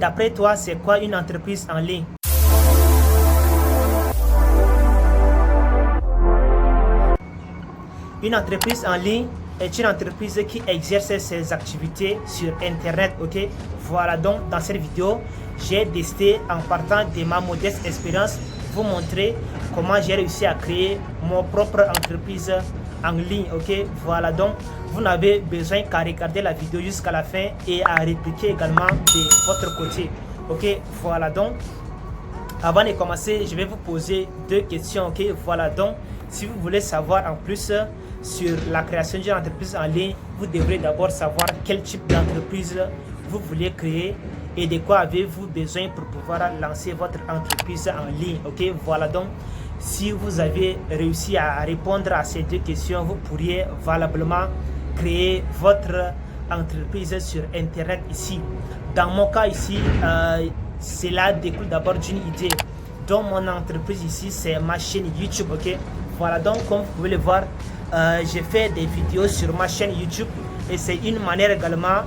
d'après toi, c'est quoi une entreprise en ligne? Une entreprise en ligne est une entreprise qui exerce ses activités sur Internet. Ok, voilà, donc dans cette vidéo, j'ai décidé, en partant de ma modeste expérience, vous montrer comment j'ai réussi à créer mon propre entreprise en ligne. Ok, voilà, donc vous n'avez besoin qu'à regarder la vidéo jusqu'à la fin et à répliquer également de votre côté. Ok, voilà, donc avant de commencer, je vais vous poser deux questions. Ok, voilà, donc si vous voulez savoir en plus sur la création d'une entreprise en ligne, vous devrez d'abord savoir quel type d'entreprise vous voulez créer et de quoi avez-vous besoin pour pouvoir lancer votre entreprise en ligne. Ok, voilà, donc si vous avez réussi à répondre à ces deux questions, vous pourriez valablement créer votre entreprise sur Internet ici. Dans mon cas ici, cela découle d'abord d'une idée. Donc mon entreprise ici, c'est ma chaîne YouTube. Ok, voilà, donc comme vous pouvez le voir, j'ai fait des vidéos sur ma chaîne YouTube et c'est une manière également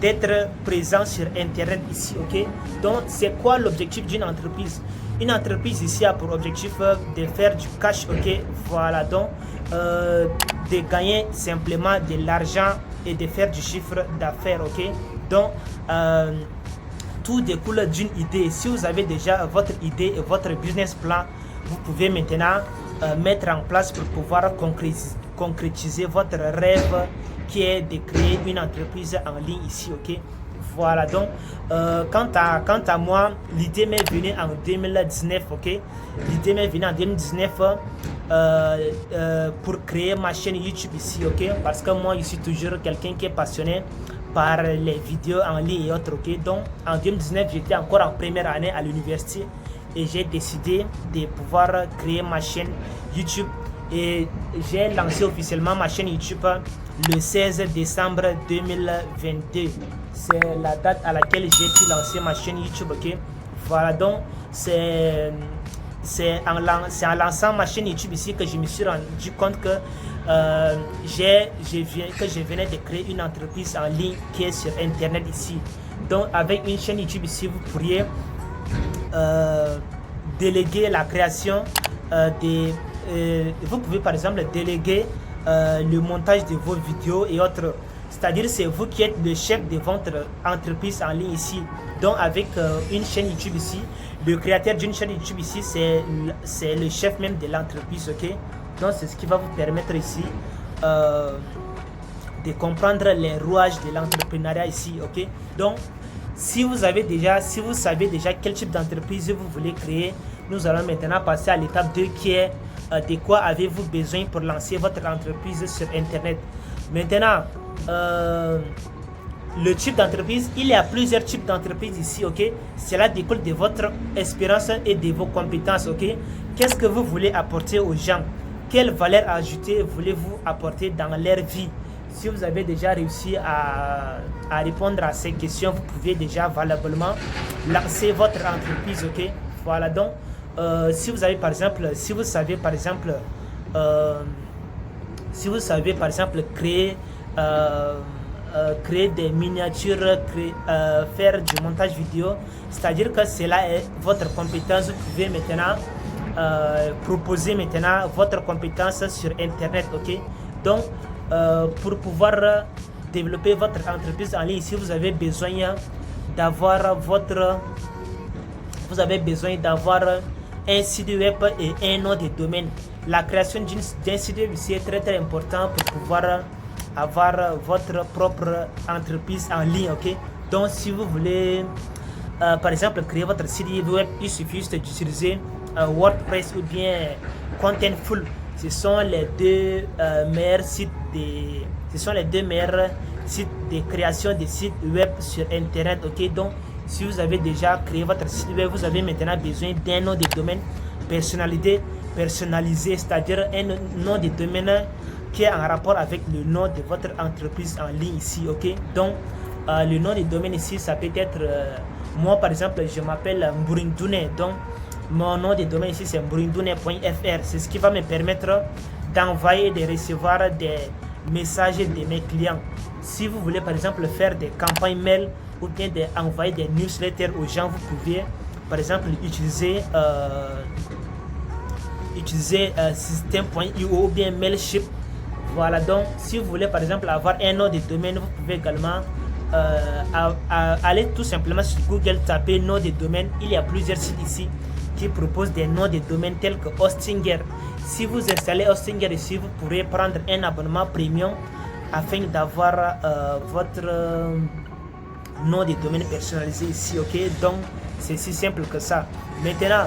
d'être présent sur Internet ici. Ok, donc c'est quoi l'objectif d'une entreprise? Une entreprise ici a pour objectif de faire du cash. Ok, voilà, donc de gagner simplement de l'argent et de faire du chiffre d'affaires. Ok, donc tout découle d'une idée. Si vous avez déjà votre idée et votre business plan, vous pouvez maintenant mettre en place pour pouvoir concrétiser votre rêve qui est de créer une entreprise en ligne ici. Ok, voilà, donc quant à moi, l'idée m'est venue en 2019. Ok, l'idée m'est venue en 2019 pour créer ma chaîne YouTube ici. Ok, parce que moi je suis toujours quelqu'un qui est passionné par les vidéos en ligne et autres. Ok, donc en 2019 j'étais encore en première année à l'université et j'ai décidé de pouvoir créer ma chaîne YouTube et j'ai lancé officiellement ma chaîne YouTube le 16 décembre 2022. C'est la date à laquelle j'ai pu lancer ma chaîne YouTube. Ok, voilà, donc c'est en lançant ma chaîne YouTube ici que je me suis rendu compte que je venais de créer une entreprise en ligne qui est sur Internet ici. Donc avec une chaîne YouTube ici, vous pourriez déléguer la création vous pouvez par exemple déléguer le montage de vos vidéos et autres. C'est-à-dire c'est vous qui êtes le chef de votre entreprise en ligne ici. Donc avec une chaîne YouTube ici, le créateur d'une chaîne YouTube ici, c'est le chef même de l'entreprise. Ok, donc c'est ce qui va vous permettre ici de comprendre les rouages de l'entrepreneuriat ici. Ok, donc si vous savez déjà quel type d'entreprise vous voulez créer, nous allons maintenant passer à l'étape 2 qui est de quoi avez-vous besoin pour lancer votre entreprise sur Internet. Maintenant, le type d'entreprise, il y a plusieurs types d'entreprises ici. Ok, cela découle de votre expérience et de vos compétences. Ok, qu'est-ce que vous voulez apporter aux gens? Quelle valeur ajoutée voulez-vous apporter dans leur vie? Si vous avez déjà réussi à répondre à ces questions, vous pouvez déjà valablement lancer votre entreprise. Ok, voilà, donc si vous savez par exemple créer des miniatures, faire du montage vidéo, c'est-à-dire que cela est votre compétence. Vous pouvez maintenant proposer maintenant votre compétence sur Internet. Ok, donc pour pouvoir développer votre entreprise en ligne, si vous avez besoin d'avoir un site web et un nom de domaine. La création d'un site web ici est très important pour pouvoir avoir votre propre entreprise en ligne. Ok, donc si vous voulez par exemple créer votre site web, il suffit juste d'utiliser WordPress ou bien Contentful. Ce sont les deux meilleurs sites de création de sites web sur Internet. Ok, donc si vous avez déjà créé votre site web, vous avez maintenant besoin d'un nom de domaine personnalisé, c'est-à-dire un nom de domaine qui est en rapport avec le nom de votre entreprise en ligne ici. Ok, donc le nom de domaine ici, ça peut être moi par exemple, je m'appelle Mburindune, donc mon nom de domaine ici c'est mburindune.fr. C'est ce qui va me permettre d'envoyer et de recevoir des messages de mes clients. Si vous voulez par exemple faire des campagnes mail, ou bien envoyer des newsletters aux gens, vous pouvez par exemple utiliser System.io ou bien Mailchimp. Voilà, donc si vous voulez par exemple avoir un nom de domaine, vous pouvez également aller tout simplement sur Google, taper nom de domaine. Il y a plusieurs sites ici qui proposent des noms de domaine tels que Hostinger. Si vous installez Hostinger ici, vous pourrez prendre un abonnement premium afin d'avoir votre nom de domaine personnalisé ici, ok. Donc c'est si simple que ça. Maintenant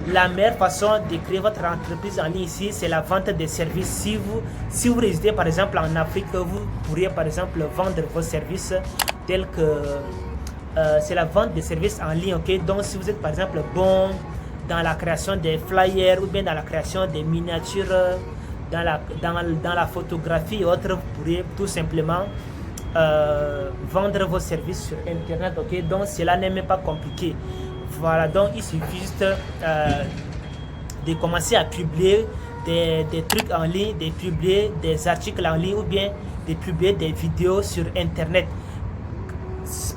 la meilleure façon de créer votre entreprise en ligne ici, c'est la vente des services. Si vous résidez par exemple en Afrique, vous pourriez par exemple vendre vos services tels que c'est la vente des services en ligne, ok. Donc si vous êtes par exemple bon dans la création des flyers ou bien dans la création des miniatures, dans la photographie et autres, vous pourriez tout simplement vendre vos services sur internet, ok. Donc cela n'est même pas compliqué. Voilà, donc il suffit juste de commencer à publier des trucs en ligne, de publier des articles en ligne ou bien de publier des vidéos sur internet.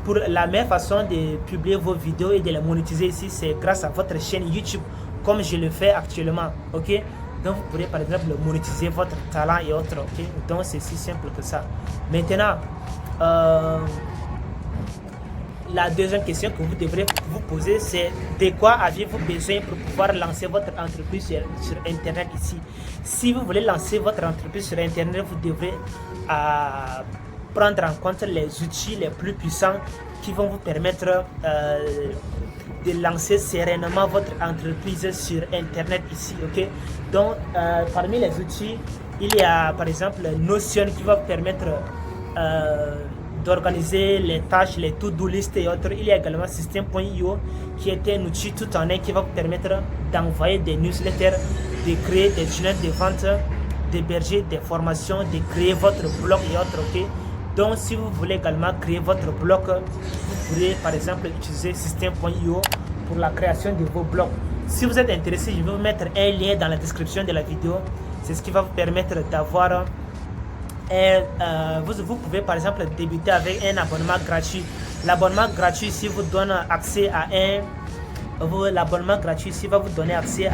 Pour la meilleure façon de publier vos vidéos et de les monétiser ici, c'est grâce à votre chaîne YouTube, comme je le fais actuellement, ok. Donc vous pourrez par exemple monétiser votre talent et autres, ok. Donc c'est si simple que ça. Maintenant la deuxième question que vous devrez vous poser, c'est de quoi avez-vous besoin pour pouvoir lancer votre entreprise sur internet ici. Si vous voulez lancer votre entreprise sur internet, vous devrez prendre en compte les outils les plus puissants qui vont vous permettre de lancer sereinement votre entreprise sur internet ici, ok. Donc parmi les outils, il y a par exemple Notion qui va vous permettre d'organiser les tâches, les to-do list et autres. Il y a également System.io qui est un outil tout en un qui va vous permettre d'envoyer des newsletters, de créer des tunnels de vente, d'héberger des formations, de créer votre blog et autres, ok. Donc si vous voulez également créer votre blog, vous pourrez par exemple utiliser System.io pour la création de vos blogs. Si vous êtes intéressé, je vais vous mettre un lien dans la description de la vidéo. C'est ce qui va vous permettre d'avoir vous pouvez par exemple débuter avec un abonnement gratuit. L'abonnement gratuit ici vous donne accès à l'abonnement gratuit ici va vous donner accès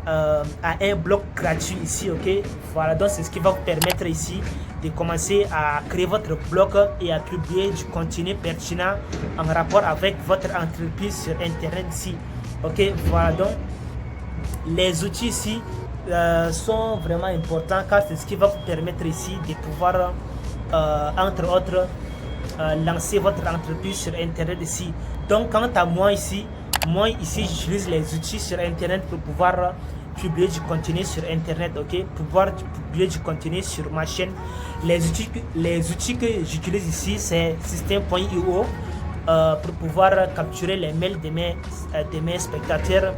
à un blog gratuit ici, ok. Voilà, donc c'est ce qui va vous permettre ici de commencer à créer votre blog et à publier du contenu pertinent en rapport avec votre entreprise sur internet ici, ok. Voilà, donc les outils ici sont vraiment importants car c'est ce qui va vous permettre ici de pouvoir entre autres lancer votre entreprise sur internet ici. Donc quant à moi ici j'utilise les outils sur internet pour pouvoir publier du contenu sur internet, ok. Pouvoir publier du contenu sur ma chaîne. Les outils que j'utilise ici, c'est System.io pour pouvoir capturer les mails de mes spectateurs.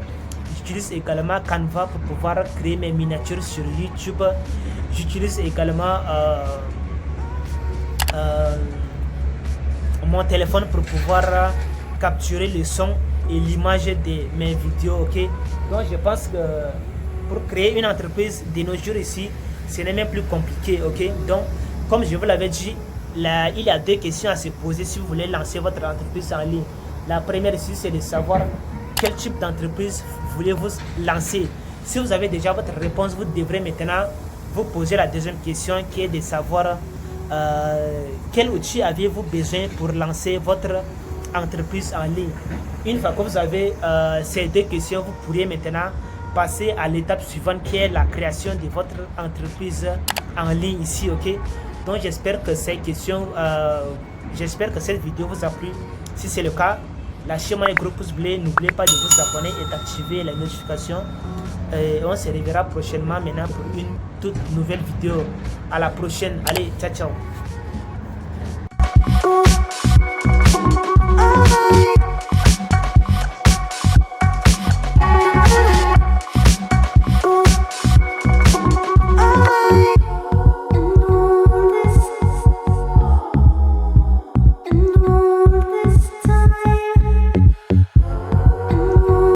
J'utilise également Canva pour pouvoir créer mes miniatures sur YouTube. J'utilise également mon téléphone pour pouvoir capturer le son et l'image de mes vidéos, ok. Donc je pense que pour créer une entreprise de nos jours ici, ce n'est même plus compliqué, ok. Donc comme je vous l'avais dit, il y a deux questions à se poser si vous voulez lancer votre entreprise en ligne. La première ici, c'est de savoir quel type d'entreprise voulez-vous lancer. Si vous avez déjà votre réponse, vous devrez maintenant vous poser la deuxième question qui est de savoir quel outil avez-vous besoin pour lancer votre entreprise en ligne. Une fois que vous avez ces deux questions, vous pourriez maintenant passer à l'étape suivante qui est la création de votre entreprise en ligne ici, ok. Donc j'espère que ces questions, j'espère que cette vidéo vous a plu. Si c'est le cas, lâchez-moi un gros pouce bleu, n'oubliez pas de vous abonner et d'activer les notifications. Et on se reverra prochainement maintenant pour une toute nouvelle vidéo. À la prochaine. Allez, ciao ciao.